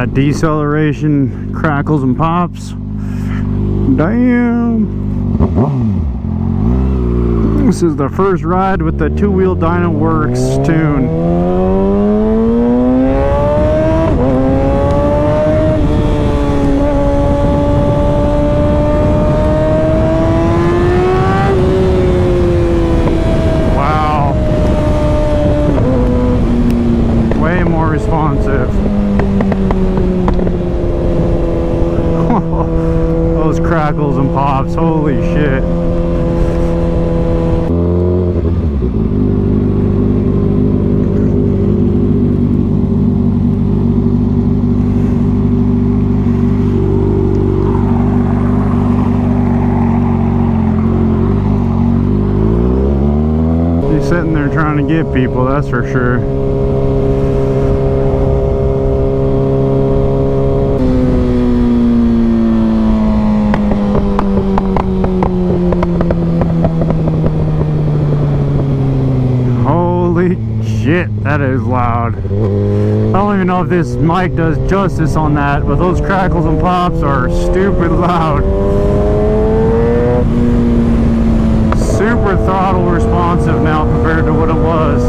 that deceleration crackles and pops. Damn. This is the first ride with the two-wheel Dyno Works tune. Wow. Way more responsive. Those crackles and pops, holy shit. He's sitting there trying to get people, that's for sure. Shit, that is loud. I don't even know if this mic does justice on that, but those crackles and pops are stupid loud. Super throttle responsive now compared to what it was.